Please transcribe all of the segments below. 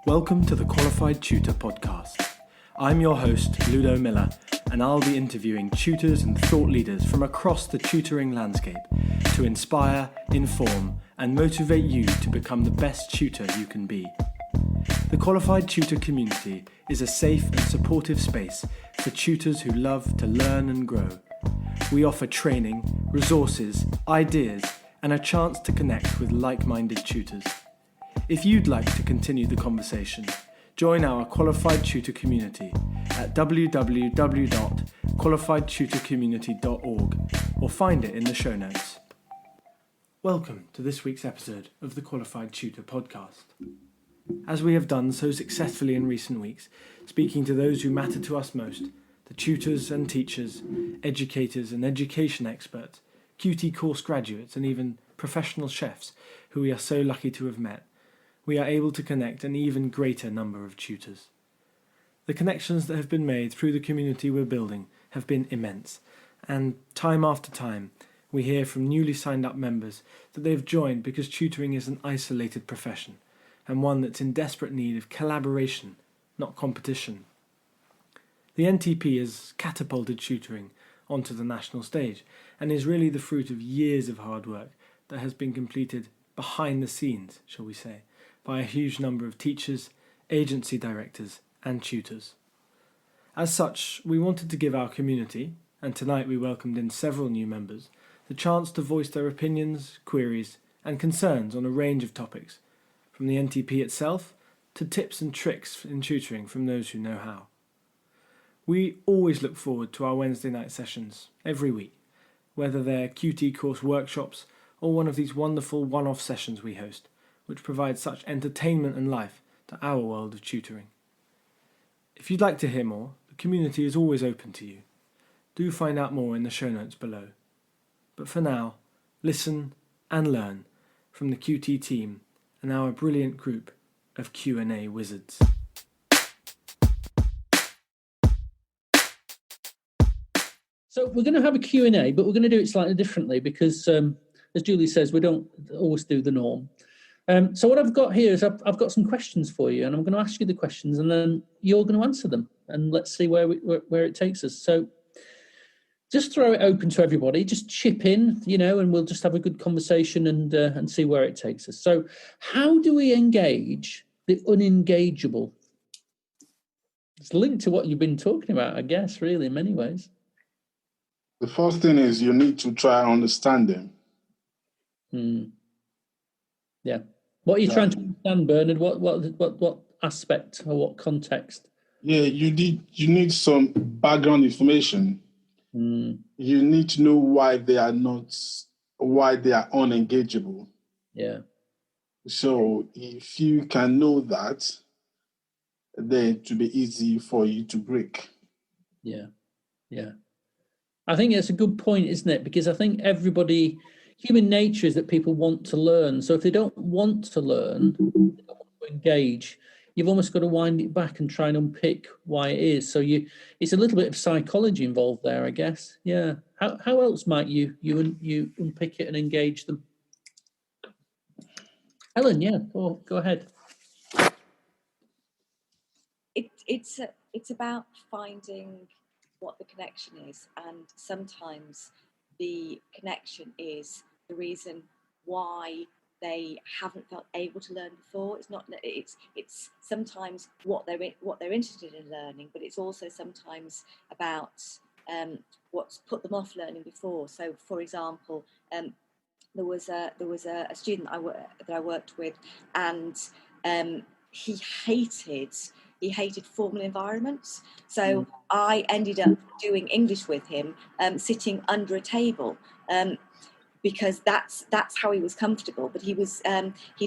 Welcome to the Qualified Tutor podcast. I'm your host, Ludo Miller, and I'll be interviewing tutors and thought leaders from across the tutoring landscape to inspire, inform, and motivate you to become the best tutor you can be. The Qualified Tutor community is a safe and supportive space for tutors who love to learn and grow. We offer training, resources, ideas, and a chance to connect with like-minded tutors. If you'd like to continue the conversation, join our Qualified Tutor community at www.qualifiedtutorcommunity.org or find it in the show notes. Welcome to this week's episode of the Qualified Tutor podcast. As we have done so successfully in recent weeks, speaking to those who matter to us most, the tutors and teachers, educators and education experts, QT course graduates and even professional chefs who we are so lucky to have met, we are able to connect an even greater number of tutors. The connections that have been made through the community we're building have been immense, and time after time we hear from newly signed up members that they've joined because tutoring is an isolated profession and one that's in desperate need of collaboration, not competition. The NTP has catapulted tutoring onto the national stage and is really the fruit of years of hard work that has been completed behind the scenes, shall we say, by a huge number of teachers, agency directors and tutors. As such, we wanted to give our community, and tonight we welcomed in several new members, the chance to voice their opinions, queries and concerns on a range of topics, from the NTP itself to tips and tricks in tutoring from those who know how. We always look forward to our Wednesday night sessions every week, whether they're QT course workshops or one of these wonderful one-off sessions we host, which provides such entertainment and life to our world of tutoring. If you'd like to hear more, the community is always open to you. Do find out more in the show notes below. But for now, listen and learn from the QT team and our brilliant group of Q&A wizards. So we're going to have a Q&A, but we're going to do it slightly differently because, as Julie says, we don't always do the norm. So what I've got here is I've got some questions for you, and I'm going to ask you the questions, and then you're going to answer them, and let's see where it takes us. So just throw it open to everybody. Just chip in, and we'll just have a good conversation and see where it takes us. So how do we engage the unengageable? It's linked to what you've been talking about, I guess, really, in many ways. The first thing is you need to try and understand them. Yeah. What are you trying to understand, Bernard? What aspect or what context? Yeah, you need some background information. You need to know why they are unengageable. Yeah. So if you can know that, then it will be easy for you to break. Yeah. Yeah. I think it's a good point, isn't it? Because I think human nature is that people want to learn. So if they don't want to learn, they don't want to engage, you've almost got to wind it back and try and unpick why it is. So it's a little bit of psychology involved there, I guess. Yeah. How else might you unpick it and engage them? Helen, yeah, go ahead. It's about finding what the connection is, and sometimes the connection is the reason why they haven't felt able to learn before. It's sometimes what they're interested in learning, but it's also sometimes about what's put them off learning before. So, for example, there was a student that I worked with, and he hated formal environments. So I ended up doing English with him, sitting under a table, because that's how he was comfortable. But he'd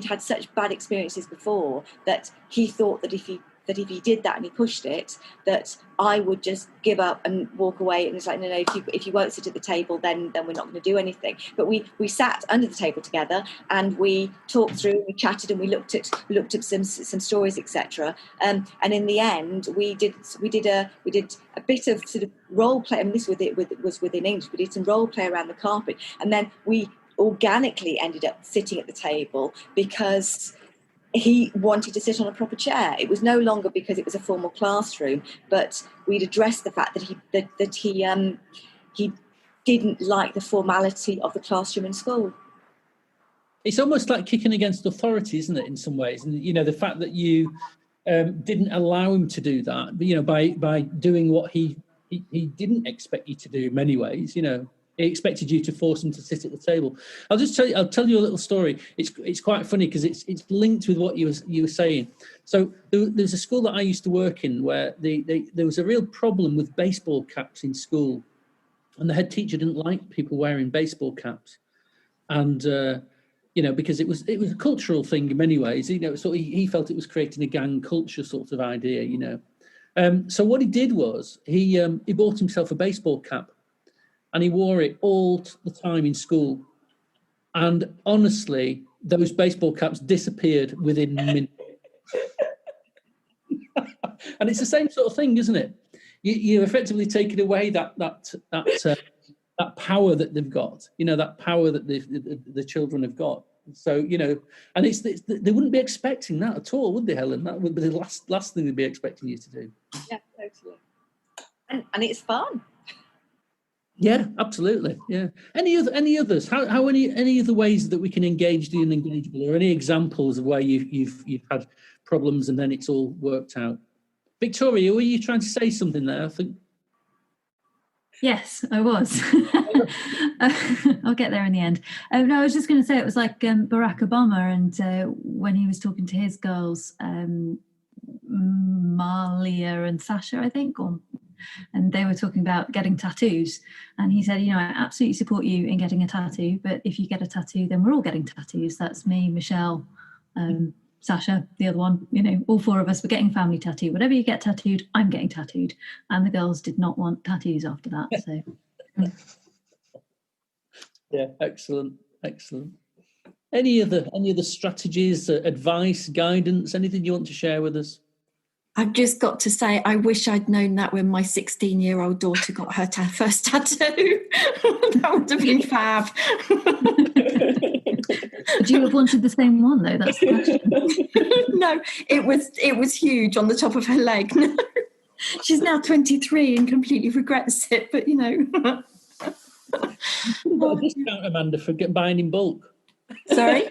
had such bad experiences before that he thought that if he did that and he pushed it, that I would just give up and walk away. And it's like, no, if you won't sit at the table, then we're not going to do anything. But we sat under the table together and we talked through, we chatted, and we looked at some stories, etc. And in the end, we did a bit of sort of role play. I mean, this was within English. We did some role play around the carpet, and then we organically ended up sitting at the table because he wanted to sit on a proper chair. It was no longer because it was a formal classroom, but we'd addressed the fact that he didn't like the formality of the classroom in school. It's almost like kicking against authority, isn't it, in some ways? And, you know, the fact that you didn't allow him to do that, but, you know, by doing what he didn't expect you to do in many ways, you know, he expected you to force him to sit at the table. I'll tell you a little story. It's quite funny because it's linked with what you were saying. So there's a school that I used to work in where there was a real problem with baseball caps in school, and the head teacher didn't like people wearing baseball caps, and you know, because it was a cultural thing in many ways. You know, so he felt it was creating a gang culture sort of idea. You know, so what he did was he bought himself a baseball cap, and he wore it all the time in school. And honestly, those baseball caps disappeared within minutes. And it's the same sort of thing, isn't it? You're effectively taking away that power that they've got. You know, that power that the children have got. So, you know, and they wouldn't be expecting that at all, would they, Helen? That would be the last thing they'd be expecting you to do. Yeah, totally. And it's fun. Yeah, absolutely. Yeah. Any others? How any other ways that we can engage the unengageable, or any examples of where you've had problems and then it's all worked out? Victoria, were you trying to say something there? I think. Yes, I was. I'll get there in the end. No, I was just going to say it was like Barack Obama, and when he was talking to his girls, Malia and Sasha, I think, and they were talking about getting tattoos, and he said, you know, I absolutely support you in getting a tattoo, but if you get a tattoo, then we're all getting tattoos. That's me, Michelle, Sasha, the other one, you know, all four of us were getting family tattoo. Whatever you get tattooed, I'm getting tattooed. And the girls did not want tattoos after that. So yeah, excellent. Any other strategies, advice, guidance, anything you want to share with us? I've just got to say, I wish I'd known that when my 16-year-old daughter got her first tattoo. That would have been fab. Would you have wanted the same one, though? That's the question. No, it was huge on the top of her leg. No. She's now 23 and completely regrets it, but, you know. You've got a discount, Amanda, for buying in bulk. Sorry?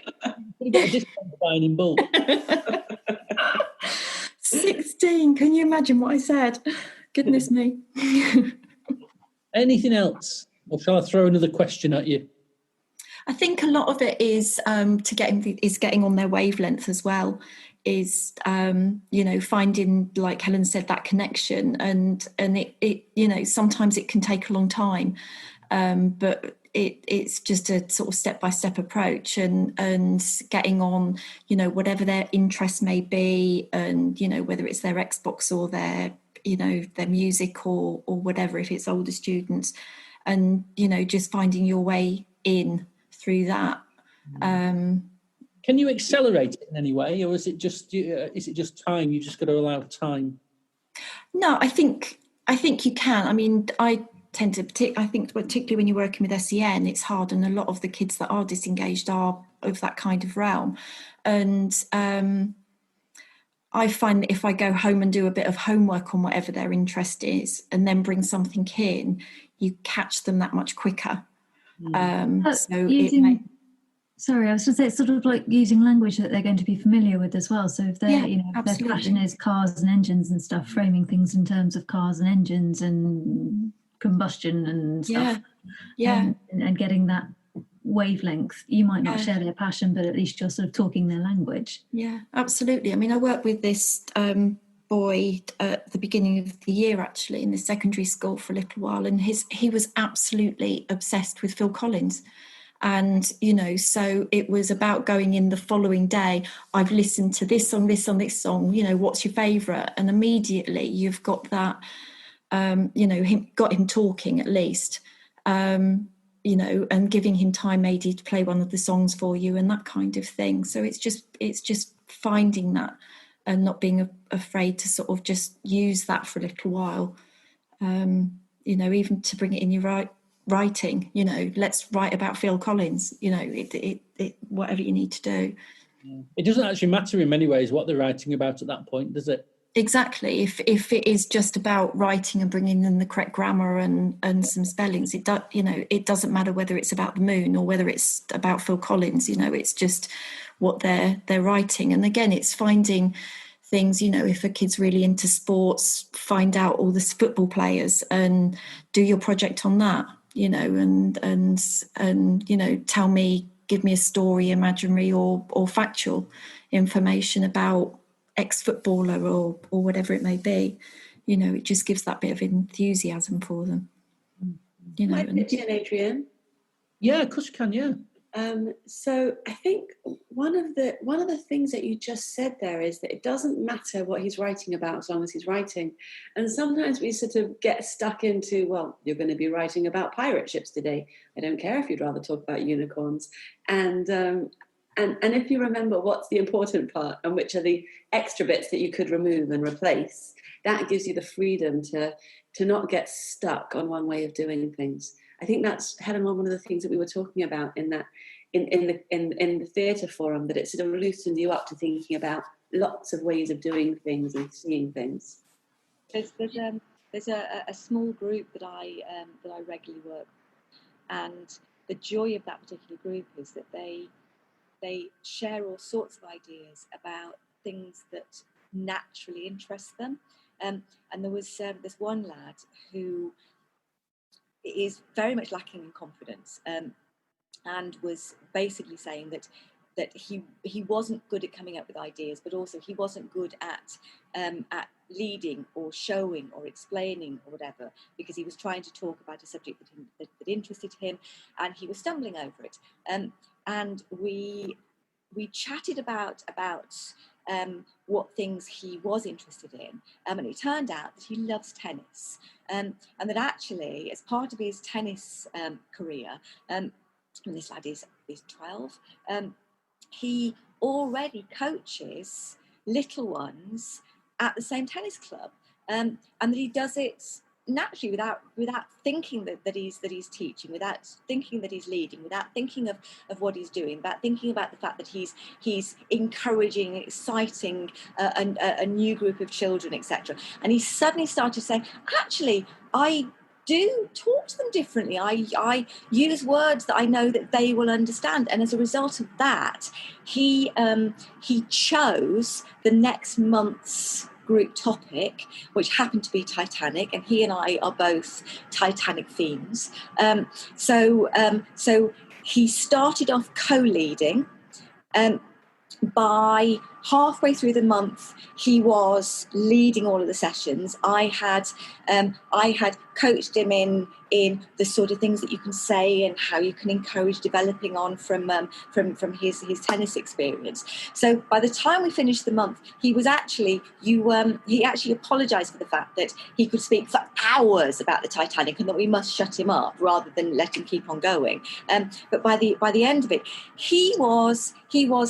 You've got a discount for buying in bulk. 16, can you imagine what I said? Goodness me. Anything else? Or shall I throw another question at you? I think a lot of it is getting on their wavelength as well, is you know, finding, like Helen said, that connection, and it you know, sometimes it can take a long time, but it's just a sort of step-by-step approach, and getting on, you know, whatever their interest may be, and, you know, whether it's their Xbox or their, you know, their music or whatever, if it's older students, and, you know, just finding your way in through that. Can you accelerate it in any way, or is it just time? You just got to allow time? No, I think you can. I mean, I tend to, I think particularly when you're working with SEN, it's hard, and a lot of the kids that are disengaged are of that kind of realm. And I find that if I go home and do a bit of homework on whatever their interest is, and then bring something in, you catch them that much quicker. Sorry, I was going to say, it's sort of like using language that they're going to be familiar with as well. So if they're, you know, their passion is cars and engines and stuff, framing things in terms of cars and engines and combustion and stuff, and getting that wavelength. You might not share their passion, but at least you're sort of talking their language. Yeah, absolutely. I mean, I worked with this boy at the beginning of the year, actually, in the secondary school for a little while, and he was absolutely obsessed with Phil Collins. And, you know, so it was about going in the following day, I've listened to this song, you know, what's your favourite? And immediately you've got that, you know, got him talking at least, you know, and giving him time maybe to play one of the songs for you and that kind of thing. So it's just finding that and not being afraid to sort of just use that for a little while, you know, even to bring it in your writing, you know, let's write about Phil Collins, you know, it whatever you need to do. It doesn't actually matter in many ways what they're writing about at that point, does it? Exactly. If it is just about writing and bringing in the correct grammar and some spellings, it doesn't matter whether it's about the moon or whether it's about Phil Collins. It's just what they're writing. And again, it's finding things. If a kid's really into sports, find out all the football players and do your project on that. And tell me, give me a story, imaginary or factual information about ex-footballer or whatever it may be. It just gives that bit of enthusiasm for them. Can I pitch in, Adrian? Yeah, of course you can. Yeah. So I think one of the things that you just said there is that it doesn't matter what he's writing about as long as he's writing. And sometimes we sort of get stuck into, well, you're going to be writing about pirate ships today. I don't care if you'd rather talk about unicorns. And if you remember what's the important part and which are the extra bits that you could remove and replace, that gives you the freedom to not get stuck on one way of doing things. I think that's, Helen, one of the things that we were talking about in the theatre forum, that it sort of loosened you up to thinking about lots of ways of doing things and seeing things. There's a small group that I regularly work with, and the joy of that particular group is that they share all sorts of ideas about things that naturally interest them. And there was this one lad who is very much lacking in confidence, and was basically saying that he wasn't good at coming up with ideas, but also he wasn't good at leading or showing or explaining or whatever, because he was trying to talk about a subject that interested him, and he was stumbling over it. And we chatted about what things he was interested in, and it turned out that he loves tennis, and that actually, as part of his tennis career, and this lad is 12, he already coaches little ones at the same tennis club, and that he does it naturally without thinking that he's teaching, without thinking that he's leading, without thinking of what he's doing, without thinking about the fact that he's encouraging, exciting a new group of children, etc. And he suddenly started saying, actually, I do talk to them differently. I use words that I know that they will understand, and as a result of that, he chose the next month's group topic, which happened to be Titanic, and he and I are both Titanic themes. So he started off co-leading. By halfway through the month, he was leading all of the sessions. I had coached him in the sort of things that you can say and how you can encourage developing on from his tennis experience. So by the time we finished the month, he was actually he actually apologised for the fact that he could speak for hours about the Titanic and that we must shut him up rather than let him keep on going. But by the end of it, he was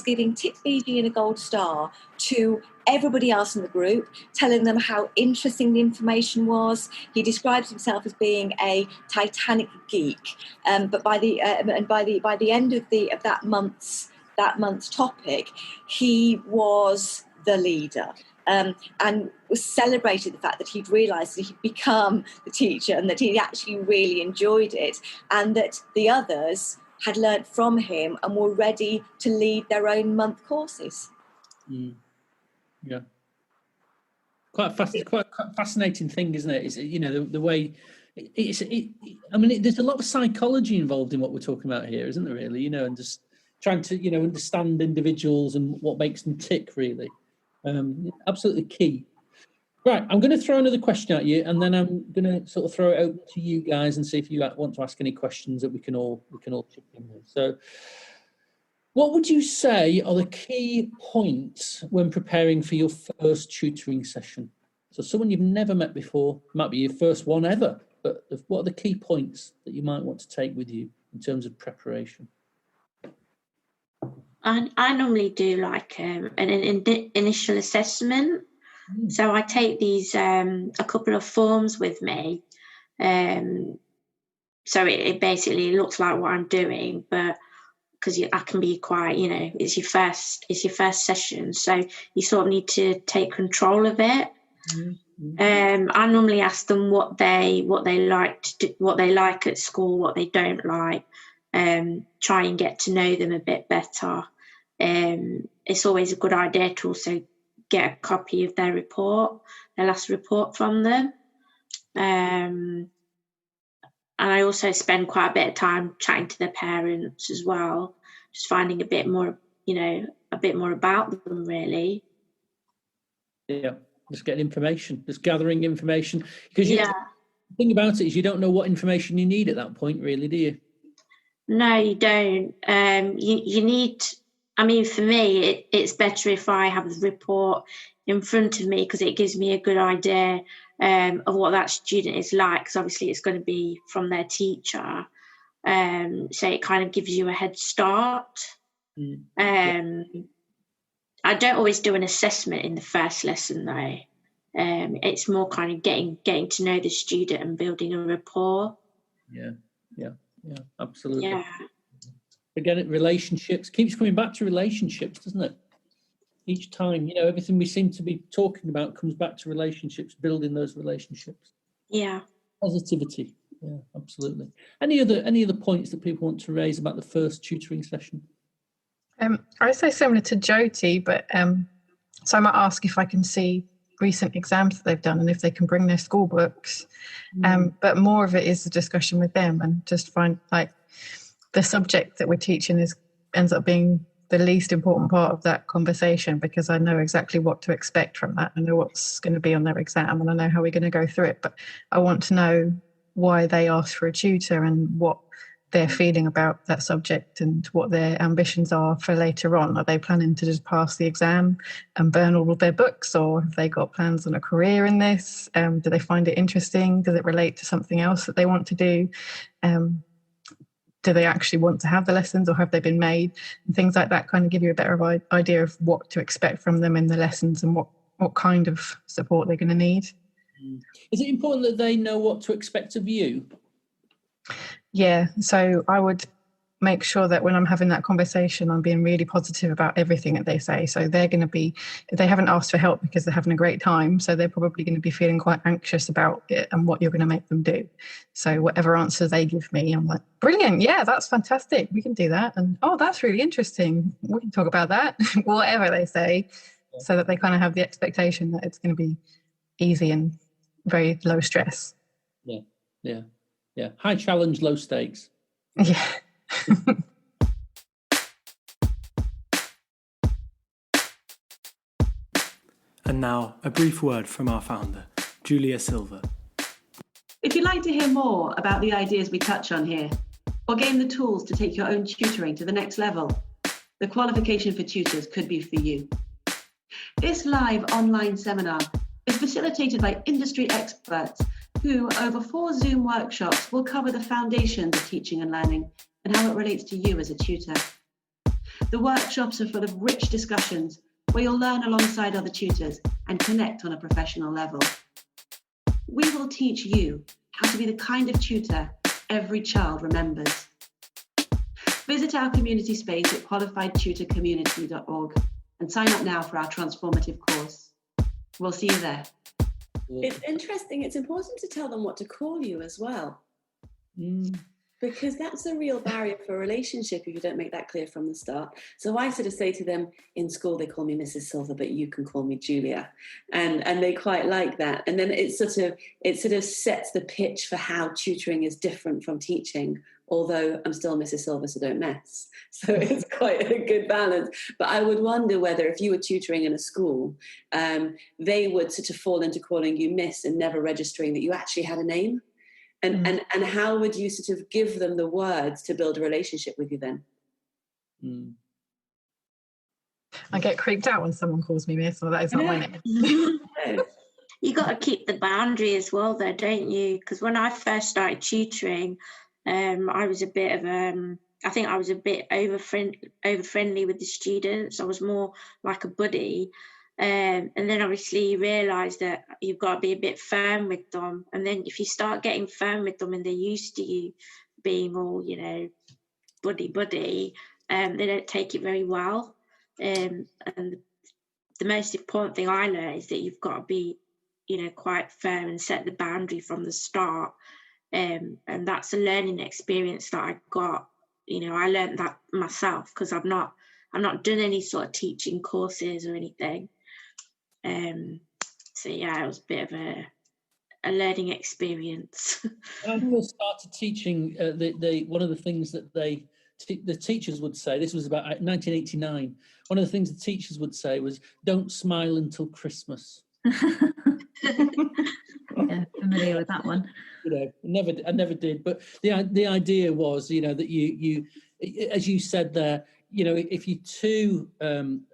giving tip BG and a gold star to everybody else in the group, telling them how interesting the information was. He describes himself as being a Titanic geek, but by the end of that month's topic, he was the leader. And celebrated the fact that he'd realised that he'd become the teacher and that he actually really enjoyed it, and that the others had learnt from him and were ready to lead their own month courses. Yeah, quite fascinating thing, isn't it? It's, the way there's a lot of psychology involved in what we're talking about here, isn't there? Really, and just trying to understand individuals and what makes them tick. Really, absolutely key. Right, I'm going to throw another question at you, and then I'm going to sort of throw it out to you guys and see if you want to ask any questions that we can all chip in with. So, what would you say are the key points when preparing for your first tutoring session? So someone you've never met before, might be your first one ever, but what are the key points that you might want to take with you in terms of preparation? I normally do like an initial assessment. So I take these a couple of forms with me. So it basically looks like what I'm doing, but because I can be quite, it's your first session, so you sort of need to take control of it. I normally ask them what they like to do, what they like at school, what they don't like. Try and get to know them a bit better. It's always a good idea to also get a copy of their last report from them. And I also spend quite a bit of time chatting to their parents as well, just finding a bit more about them, really. Yeah, just getting information, just gathering information. Because the thing about it is you don't know what information you need at that point, really, do you? No, you don't. You need, for me, it's better if I have the report in front of me, because it gives me a good idea of what that student is like, because obviously it's going to be from their teacher. So it kind of gives you a head start. I don't always do an assessment in the first lesson, though. It's more kind of getting to know the student and building a rapport. Yeah, absolutely. Yeah. Again, relationships, keeps coming back to relationships, doesn't it? Each time, everything we seem to be talking about comes back to relationships, building those relationships. Yeah. Positivity. Yeah, absolutely. Any other points that people want to raise about the first tutoring session? I say similar to Jyoti, but so I might ask if I can see recent exams that they've done and if they can bring their school books. But more of it is the discussion with them, and just find like the subject that we're teaching ends up being the least important part of that conversation, because I know exactly what to expect from that. I know what's going to be on their exam and I know how we're going to go through it. But I want to know why they asked for a tutor and what they're feeling about that subject and what their ambitions are for later on. Are they planning to just pass the exam and burn all of their books, or have they got plans on a career in this? Do they find it interesting? Does it relate to something else that they want to do? Do they actually want to have the lessons, or have they been made? And things like that kind of give you a better idea of what to expect from them in the lessons and what kind of support they're going to need. Is it important that they know what to expect of you? Yeah, so I would make sure that when I'm having that conversation, I'm being really positive about everything that they say. So they're going to be, they haven't asked for help because they're having a great time, so they're probably going to be feeling quite anxious about it and what you're going to make them do. So whatever answer they give me, I'm like, brilliant, yeah, that's fantastic, we can do that. And oh, that's really interesting, we can talk about that. Whatever they say, so that they kind of have the expectation that it's going to be easy and very low stress. Yeah. High challenge, low stakes. Yeah. And now, a brief word from our founder, Julia Silver. If you'd like to hear more about the ideas we touch on here, or gain the tools to take your own tutoring to the next level, the qualification for tutors could be for you. This live online seminar is facilitated by industry experts who, over 4 Zoom workshops, will cover the foundations of teaching and learning and how it relates to you as a tutor. The workshops are full of rich discussions where you'll learn alongside other tutors and connect on a professional level. We will teach you how to be the kind of tutor every child remembers. Visit our community space at qualifiedtutorcommunity.org and sign up now for our transformative course. We'll see you there. It's interesting. It's important to tell them what to call you as well. Because that's a real barrier for a relationship if you don't make that clear from the start. So I sort of say to them, in school they call me Mrs. Silver, but you can call me Julia. And they quite like that. And then it sort of sets the pitch for how tutoring is different from teaching, although I'm still Mrs. Silver, so don't mess. So it's quite a good balance. But I would wonder whether if you were tutoring in a school, they would sort of fall into calling you Miss and never registering that you actually had a name. And how would you sort of give them the words to build a relationship with you then? I get creeped out when someone calls me Miss, or that is not my name. You got to keep the boundary as well, though, don't you? Because when I first started tutoring, I was a bit of I think I was a bit over friendly with the students. I was more like a buddy. And then obviously you realise that you've got to be a bit firm with them. And then if you start getting firm with them and they're used to you being all, buddy, they don't take it very well. And the most important thing I learned is that you've got to be, quite firm and set the boundary from the start. And that's a learning experience that I got. I learned that myself because I've not done any sort of teaching courses or anything. So yeah, it was a bit of a learning experience. When I first started teaching, one of the things that the teachers would say, this was about 1989, one of the things the teachers would say was, don't smile until Christmas. Yeah, familiar with that one. I never did. But the idea was, that you, as you said there, if you're too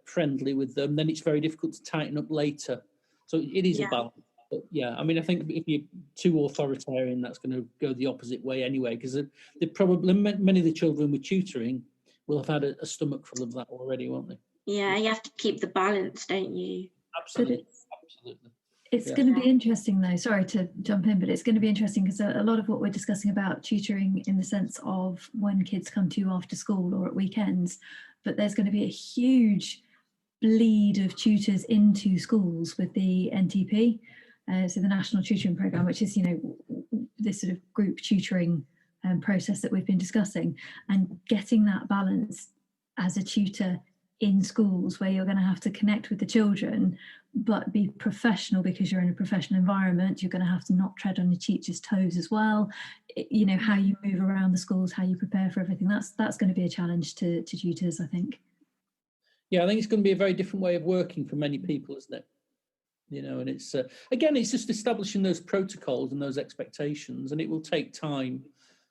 friendly with them, then it's very difficult to tighten up later. So it is a balance. But yeah, I mean, I think if you're too authoritarian, that's going to go the opposite way anyway, because they probably, many of the children with tutoring will have had a stomach full of that already, won't they? Yeah, you have to keep the balance, don't you? Absolutely. It's going to be interesting though, sorry to jump in, but it's going to be interesting because a lot of what we're discussing about tutoring in the sense of when kids come to you after school or at weekends, but there's going to be a huge bleed of tutors into schools with the NTP, so the National Tutoring Programme, which is, this sort of group tutoring process that we've been discussing, and getting that balance as a tutor in schools where you're going to have to connect with the children but be professional because you're in a professional environment. You're going to have to not tread on your teacher's toes as well. How you move around the schools, how you prepare for everything, that's going to be a challenge to tutors, I think. Yeah, I think it's going to be a very different way of working for many people, isn't it? And it's again, it's just establishing those protocols and those expectations, and it will take time.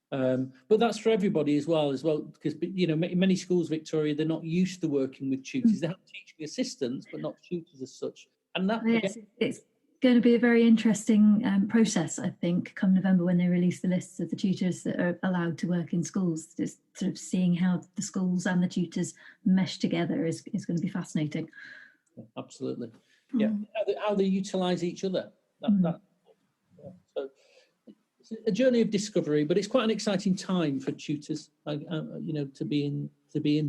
But that's for everybody as well, because in many schools, Victoria, they're not used to working with tutors. They have teaching assistants, but not tutors as such. And that it's going to be a very interesting process, I think, come November when they release the lists of the tutors that are allowed to work in schools. Just sort of seeing how the schools and the tutors mesh together is going to be fascinating. Absolutely, yeah. How they utilise each other. So. A journey of discovery, but it's quite an exciting time for tutors, to be in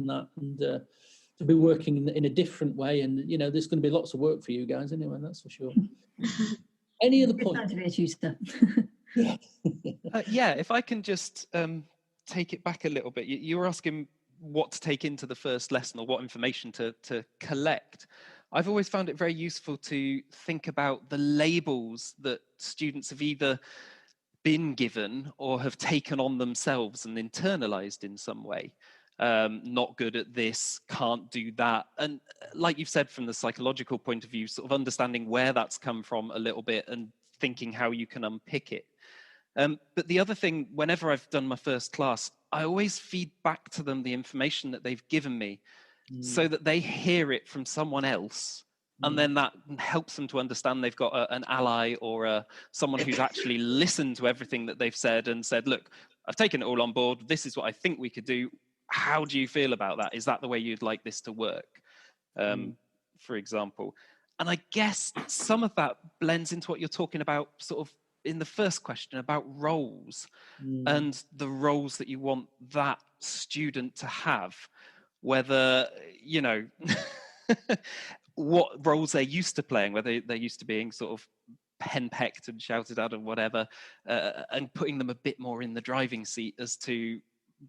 that and to be working in a different way. And there's going to be lots of work for you guys anyway. That's for sure. Any other points? To be a tutor. Yeah, if I can just take it back a little bit. You were asking what to take into the first lesson or what information to collect. I've always found it very useful to think about the labels that students have either been given or have taken on themselves and internalized in some way. Not good at this, can't do that. And like you've said, from the psychological point of view, sort of understanding where that's come from a little bit and thinking how you can unpick it. But the other thing, whenever I've done my first class, I always feed back to them the information that they've given me so that they hear it from someone else. And then that helps them to understand they've got an ally or someone who's actually listened to everything that they've said and said, look, I've taken it all on board. This is what I think we could do. How do you feel about that? Is that the way you'd like this to work? For example. And I guess some of that blends into what you're talking about sort of in the first question about roles and the roles that you want that student to have, whether, what roles they're used to playing, whether they're used to being sort of henpecked and shouted at and whatever, and putting them a bit more in the driving seat as to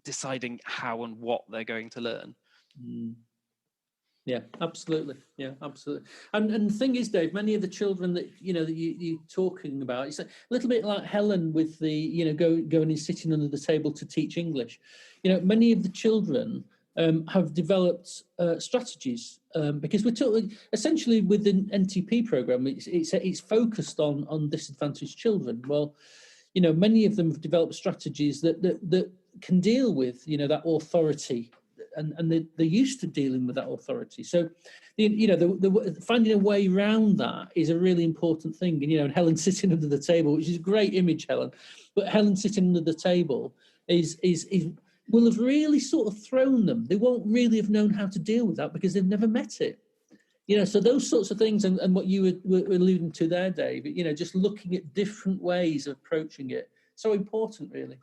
deciding how and what they're going to learn. Yeah, absolutely. Yeah, absolutely. And the thing is, Dave, many of the children that that you're talking about, it's a little bit like Helen with the going and sitting under the table to teach English. Many of the children have developed strategies because we're talking essentially with the NTP program. It's focused on disadvantaged children. Well, many of them have developed strategies that can deal with that authority, and they're used to dealing with that authority. So, the finding a way around that is a really important thing. And Helen sitting under the table, which is a great image, Helen. But Helen sitting under the table is will have really sort of thrown them. They won't really have known how to deal with that because they've never met it. So those sorts of things, and what you were alluding to there, Dave, just looking at different ways of approaching it, so important, really.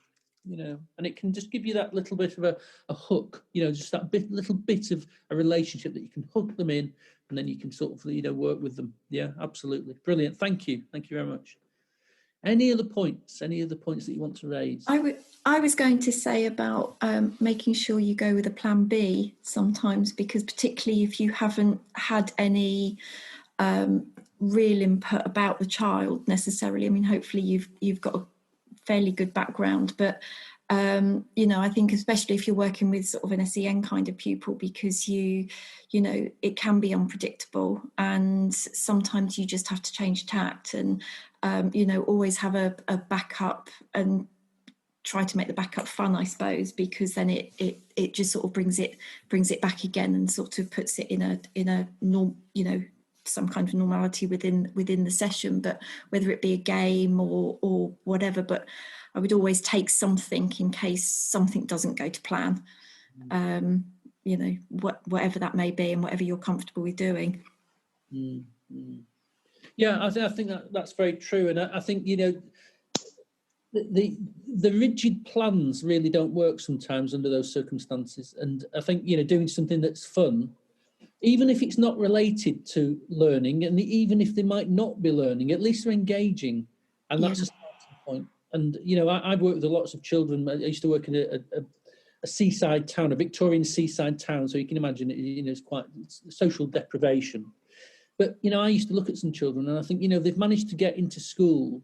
and it can just give you that little bit of a hook, just that little bit of a relationship that you can hook them in, and then you can sort of, work with them. Yeah, absolutely. Brilliant. Thank you very much. Any other points that you want to raise? I was going to say about making sure you go with a plan B sometimes, because particularly if you haven't had any real input about the child necessarily. I mean, hopefully you've got a fairly good background, but I think especially if you're working with sort of an SEN kind of pupil, because it can be unpredictable, and sometimes you just have to change tact and always have a backup and try to make the backup fun, I suppose, because then it just sort of brings it back again and sort of puts it in a norm, some kind of normality within the session, but whether it be a game or whatever. But I would always take something in case something doesn't go to plan, whatever that may be and whatever you're comfortable with doing. Mm-hmm. Yeah, I think that's very true, and I think the rigid plans really don't work sometimes under those circumstances. And I think doing something that's fun, even if it's not related to learning, and even if they might not be learning, at least they're engaging, and that's a starting point. And I've worked with lots of children. I used to work in a seaside town, a Victorian seaside town, so you can imagine it's quite social deprivation. But I used to look at some children, and I think they've managed to get into school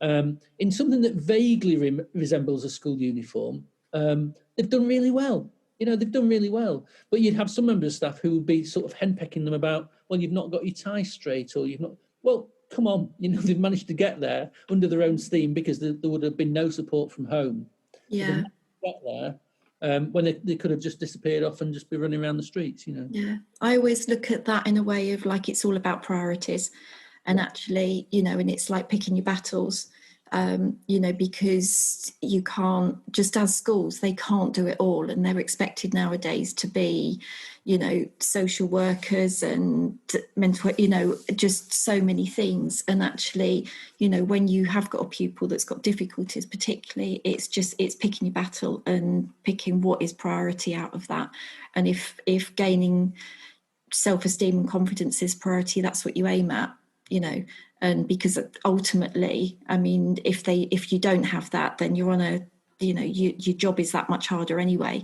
in something that vaguely resembles a school uniform. They've done really well. They've done really well. But you'd have some members of staff who would be sort of henpecking them about, well, you've not got your tie straight, or you've not. Well, come on, they've managed to get there under their own steam because there would have been no support from home. Yeah. Get there. When they could have just disappeared off and just be running around the streets, Yeah, I always look at that in a way of like it's all about priorities, and actually, and it's like picking your battles, because you can't, just as schools, they can't do it all, and they're expected nowadays to be, social workers and mental, just so many things. And actually, when you have got a pupil that's got difficulties, particularly, it's picking your battle and picking what is priority out of that. And if gaining self-esteem and confidence is priority, that's what you aim at, and because ultimately, I mean, if you don't have that, then you're on your job is that much harder anyway.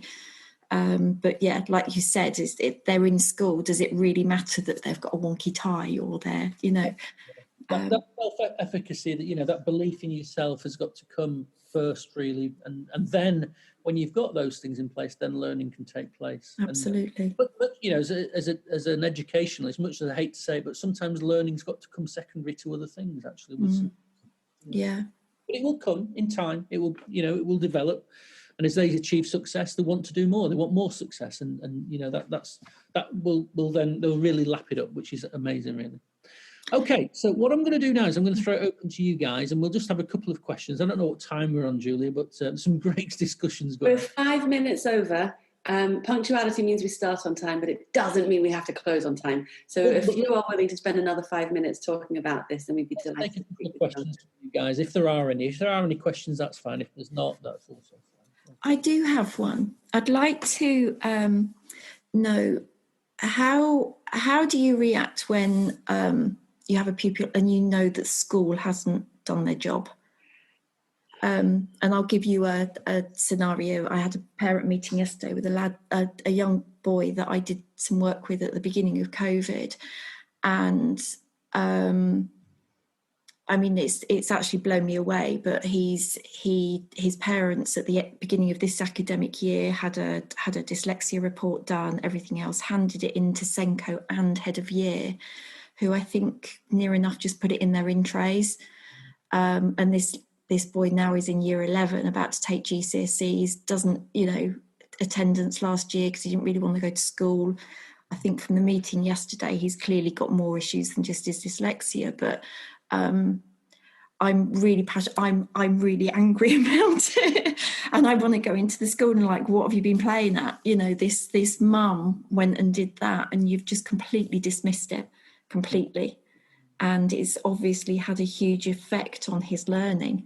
But yeah, like you said, they're in school. Does it really matter that they've got a wonky tie or they're, that self-efficacy, that belief in yourself has got to come first, really, and then when you've got those things in place, then learning can take place. Absolutely. But as an educationalist, much as I hate to say it, but sometimes learning's got to come secondary to other things. Actually, yeah. But it will come in time. It will, it will develop. And as they achieve success, they want to do more. They want more success, and that will then they'll really lap it up, which is amazing, really. Okay, so what I'm going to do now is I'm going to throw it open to you guys, and we'll just have a couple of questions. I don't know what time we're on, Julia, but some great discussions going. We're 5 minutes over. Punctuality means we start on time, but it doesn't mean we have to close on time. So if you are willing to spend another 5 minutes talking about this, then we'd be delighted. Take a couple of questions from you guys, if there are any. If there are any questions, that's fine. If there's not, that's also fine. I do have one. I'd like to know how do you react when you have a pupil and that school hasn't done their job? And I'll give you a scenario. I had a parent meeting yesterday with a young boy that I did some work with at the beginning of COVID, and I mean, it's actually blown me away. But his parents at the beginning of this academic year had a dyslexia report done, everything else, handed it into Senko and head of year, who I think near enough just put it in their in trays. And this boy now is in year 11, about to take GCSEs, doesn't, attendance last year because he didn't really want to go to school. I think from the meeting yesterday, he's clearly got more issues than just his dyslexia, but I'm really passionate. I'm really angry about it, and I want to go into the school and like, what have you been playing at? This mum went and did that, and you've just completely dismissed it completely, and it's obviously had a huge effect on his learning.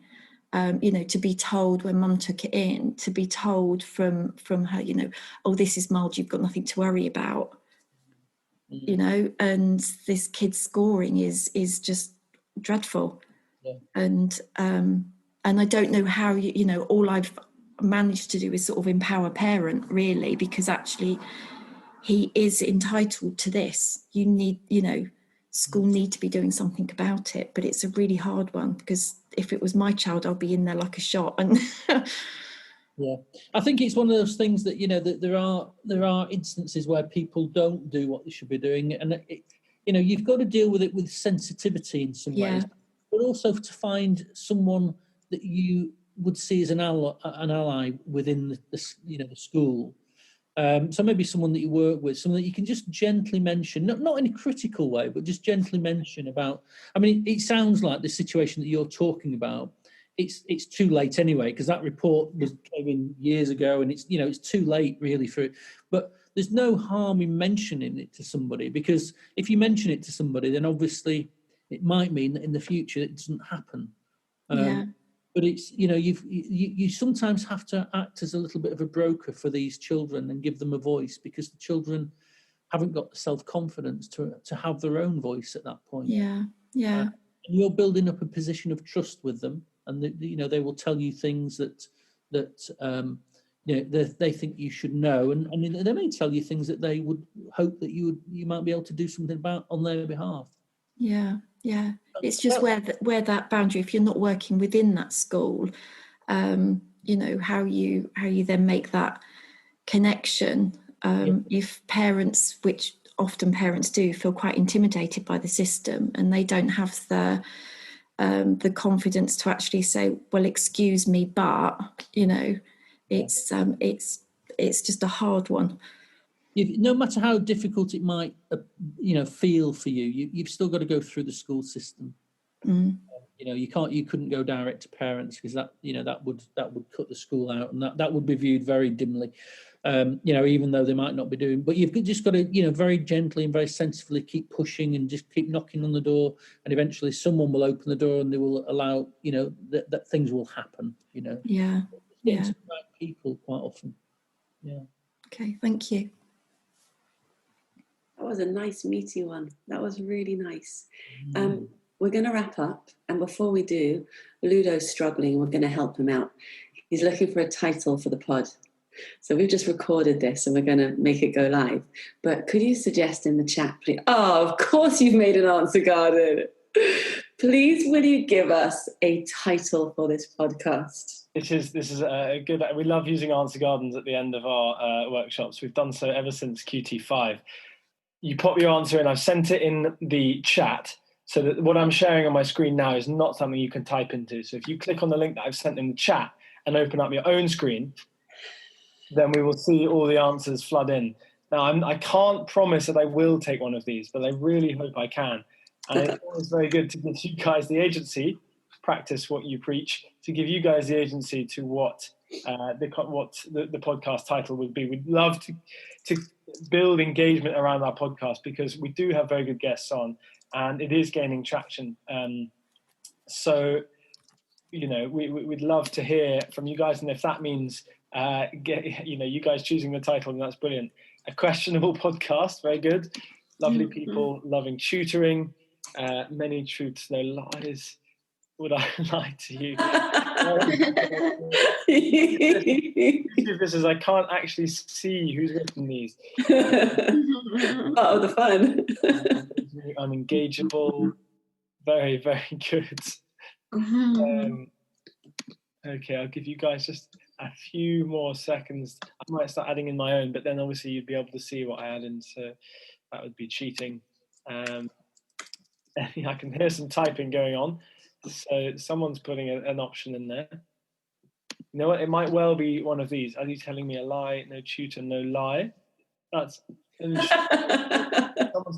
to be told when mum took it in, to be told from her, oh, this is mild, you've got nothing to worry about, and this kid's scoring is just dreadful. Yeah. And I don't know how, all I've managed to do is sort of empower parent, really, because actually he is entitled to this. You need, school need to be doing something about it, but it's a really hard one, because if it was my child, I'll be in there like a shot. And yeah, I think it's one of those things that, that there are instances where people don't do what they should be doing, and you've got to deal with it with sensitivity in some ways, but also to find someone that you would see as an ally within the school. So maybe someone that you work with, someone that you can just gently mention, not in a critical way, but just gently mention about. I mean, it sounds like the situation that you're talking about, it's too late anyway, because that report came in years ago, and it's too late really for it. But there's no harm in mentioning it to somebody, because if you mention it to somebody, then obviously it might mean that in the future it doesn't happen. But it's you sometimes have to act as a little bit of a broker for these children and give them a voice, because the children haven't got the self-confidence to have their own voice at that point. And you're building up a position of trust with them, and they will tell you things that they think you should know, and I mean they may tell you things that they would hope that you might be able to do something about on their behalf. It's just where that boundary, if you're not working within that school, how you then make that connection. If parents, which often parents do, feel quite intimidated by the system, and they don't have the confidence to actually say, well, excuse me, but it's just a hard one. No matter how difficult it might, feel for you, you've still got to go through the school system. You couldn't go direct to parents, because that would cut the school out, and that would be viewed very dimly. Even though they might not be doing, but you've just got to, very gently and very sensibly keep pushing and just keep knocking on the door, and eventually someone will open the door and they will allow, that things will happen. Getting to the right people quite often. Okay, thank you. That was a nice meaty one. That was really nice. We're going to wrap up, and before we do, Ludo's struggling. We're going to help him out. He's looking for a title for the pod. So we've just recorded this, and we're going to make it go live. But could you suggest in the chat, please? Oh, of course you've made an answer garden. Please, will you give us a title for this podcast? This is a good. We love using answer gardens at the end of our workshops. We've done so ever since QT5. You pop your answer in. I've sent it in the chat, so that what I'm sharing on my screen now is not something you can type into. So if you click on the link that I've sent in the chat and open up your own screen, then we will see all the answers flood in. Now, I can't promise that I will take one of these, but I really hope I can. And it's always very good to give you guys the agency, practice what you preach, to give you guys the agency to what the podcast title would be. We'd love to build engagement around our podcast, because we do have very good guests on, and it is gaining traction. So, we'd love to hear from you guys, and if that means you guys choosing the title, and that's brilliant. A questionable podcast, very good. Lovely people, loving tutoring. Many truths, no lies. Would I lie to you? This is, I can't actually see who's written these. Oh, the fun. Unengageable. Very, very good. Okay, I'll give you guys just a few more seconds. I might start adding in my own, but then obviously you'd be able to see what I add in, so that would be cheating. I can hear some typing going on, so someone's putting an option in there. You know what, it might well be one of these. Are you telling me a lie? No tutor, no lie. That's someone's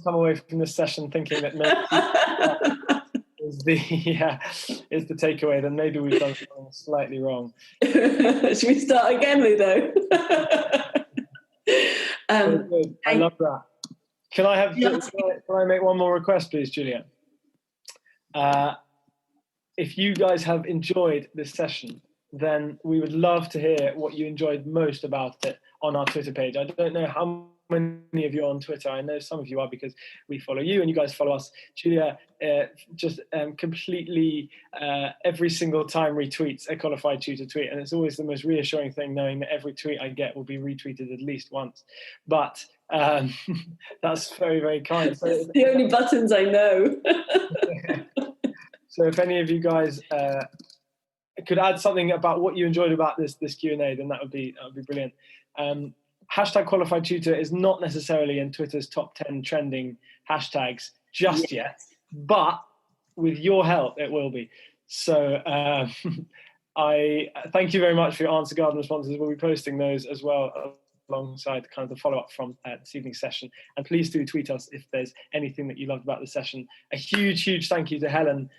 come away from this session thinking that no is the takeaway. Then maybe we've done something slightly wrong. Should we start again, Ludo? I love that. Can I make one more request, please, Julia? if you guys have enjoyed this session, then we would love to hear what you enjoyed most about it on our Twitter page. I don't know how many of you are on Twitter. I know some of you are because we follow you and you guys follow us. Julia just completely every single time retweets a qualified tutor tweet, and it's always the most reassuring thing knowing that every tweet I get will be retweeted at least once. But that's very, very kind. So, it's the only buttons I know. So if any of you guys could add something about what you enjoyed about this Q&A, then that would be brilliant. Hashtag qualified tutor is not necessarily in Twitter's top 10 trending hashtags just yet, but with your help, it will be. So I thank you very much for your answer garden responses. We'll be posting those as well alongside kind of the follow-up from this evening's session. And please do tweet us if there's anything that you loved about the session. A huge thank you to Helen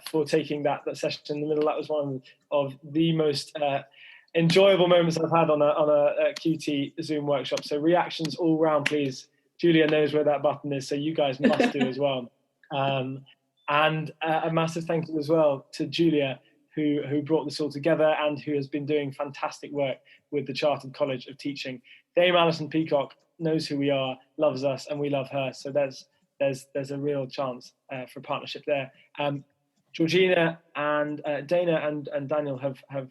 for taking that session in the middle. That was one of the most enjoyable moments I've had on a QT Zoom workshop. So reactions all round, please. Julia knows where that button is, so you guys must do as well. And a massive thank you as well to Julia, who brought this all together and who has been doing fantastic work with the Chartered College of Teaching. Dame Alison Peacock knows who we are, loves us, and we love her. So there's a real chance for a partnership there. Georgina and Dana and Daniel have had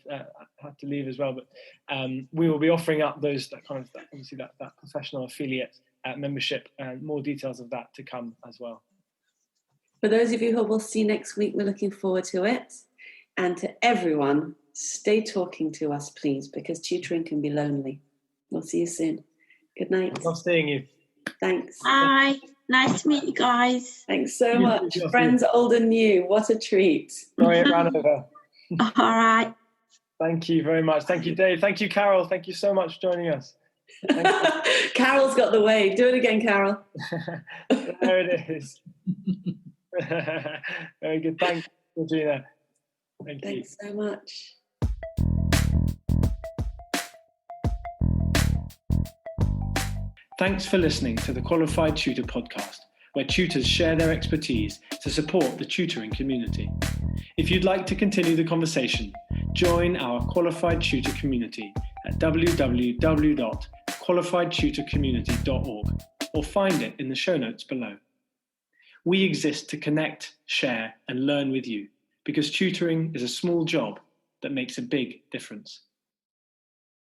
to leave as well, but we will be offering up that professional affiliate membership, and more details of that to come as well. For those of you who we'll see next week, we're looking forward to it. And to everyone, stay talking to us, please, because tutoring can be lonely. We'll see you soon. Good night. Love seeing you. Thanks. Bye. Nice to meet you guys. Thanks so much. Friends old and new. What a treat. Sorry it ran over. All right. Thank you very much. Thank you, Dave. Thank you, Carol. Thank you so much for joining us. Carol's got the wave. Do it again, Carol. There it is. Very good. Thanks, Georgina. Thanks so much. Thanks for listening to the Qualified Tutor podcast, where tutors share their expertise to support the tutoring community. If you'd like to continue the conversation, join our Qualified Tutor community at www.qualifiedtutorcommunity.org or find it in the show notes below. We exist to connect, share, and learn with you, because tutoring is a small job that makes a big difference.